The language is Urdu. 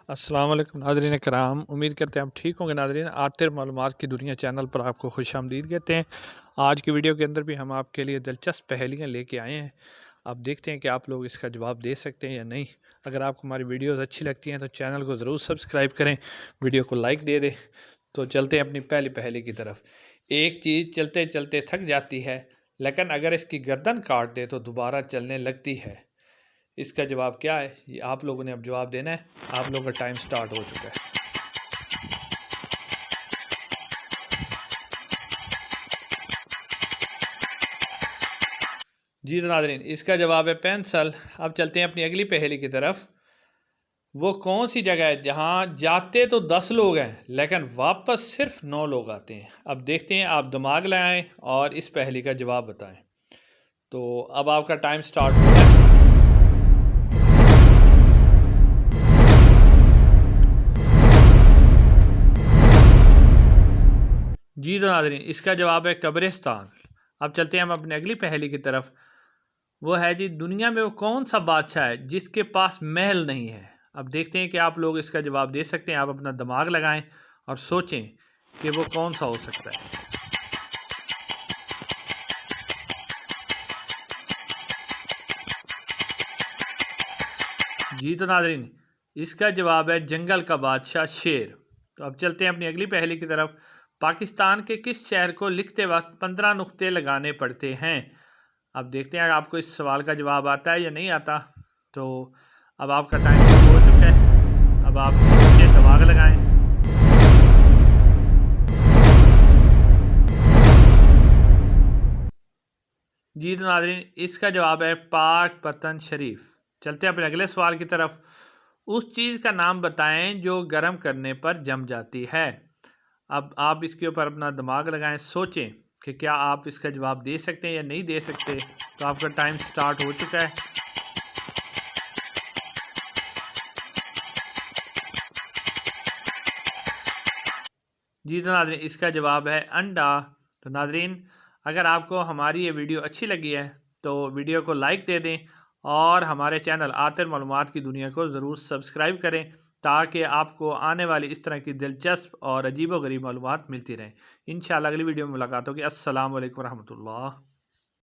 السلام علیکم ناظرین کرام، امید کرتے ہیں آپ ٹھیک ہوں گے۔ ناظرین، عاطر معلومات کی دنیا چینل پر آپ کو خوش آمدید کہتے ہیں۔ آج کی ویڈیو کے اندر بھی ہم آپ کے لیے دلچسپ پہیلیاں لے کے آئے ہیں۔ آپ دیکھتے ہیں کہ آپ لوگ اس کا جواب دے سکتے ہیں یا نہیں۔ اگر آپ کو ہماری ویڈیوز اچھی لگتی ہیں تو چینل کو ضرور سبسکرائب کریں، ویڈیو کو لائک دے دیں۔ تو چلتے ہیں اپنی پہلی پہیلی کی طرف۔ ایک چیز چلتے چلتے تھک جاتی ہے، لیکن اگر اس کی گردن کاٹ دے تو دوبارہ چلنے لگتی ہے۔ اس کا جواب کیا ہے؟ یہ آپ لوگوں نے اب جواب دینا ہے۔ آپ لوگوں کا ٹائم سٹارٹ ہو چکا ہے۔ جی تو ناظرین، اس کا جواب ہے پینسل۔ اب چلتے ہیں اپنی اگلی پہیلی کی طرف۔ وہ کون سی جگہ ہے جہاں جاتے تو 10 لوگ ہیں لیکن واپس صرف 9 لوگ آتے ہیں؟ اب دیکھتے ہیں، آپ دماغ لگائیں اور اس پہیلی کا جواب بتائیں۔ تو اب آپ کا ٹائم سٹارٹ ہو گیا ہے۔ جی تو ناظرین، اس کا جواب ہے قبرستان۔ اب چلتے ہیں ہم اپنی اگلی پہیلی کی طرف۔ وہ ہے جی، دنیا میں وہ کون سا بادشاہ ہے جس کے پاس محل نہیں ہے؟ اب دیکھتے ہیں کہ آپ لوگ اس کا جواب دے سکتے ہیں۔ آپ اپنا دماغ لگائیں اور سوچیں کہ وہ کون سا ہو سکتا ہے۔ جی تو ناظرین، اس کا جواب ہے جنگل کا بادشاہ شیر۔ تو اب چلتے ہیں اپنی اگلی پہیلی کی طرف۔ پاکستان کے کس شہر کو لکھتے وقت 15 نقطے لگانے پڑتے ہیں؟ اب دیکھتے ہیں آپ کو اس سوال کا جواب آتا ہے یا نہیں آتا۔ تو اب آپ کا ٹائم شروع ہو چکا ہے۔ اب آپ سوچیں، دماغ لگائیں۔ جی تو ناظرین، اس کا جواب ہے پاک پتن شریف۔ چلتے ہیں اپنے اگلے سوال کی طرف۔ اس چیز کا نام بتائیں جو گرم کرنے پر جم جاتی ہے۔ اب آپ اس کے اوپر اپنا دماغ لگائیں، سوچیں کہ کیا آپ اس کا جواب دے سکتے ہیں یا نہیں دے سکتے۔ تو آپ کا ٹائم سٹارٹ ہو چکا ہے۔ جی تو ناظرین، اس کا جواب ہے انڈا۔ تو ناظرین، اگر آپ کو ہماری یہ ویڈیو اچھی لگی ہے تو ویڈیو کو لائک دے دیں اور ہمارے چینل عاطر معلومات کی دنیا کو ضرور سبسکرائب کریں تاکہ آپ کو آنے والی اس طرح کی دلچسپ اور عجیب و غریب معلومات ملتی رہیں۔ انشاءاللہ اگلی ویڈیو میں ملاقات ہوگی۔ السلام علیکم ورحمۃ اللہ۔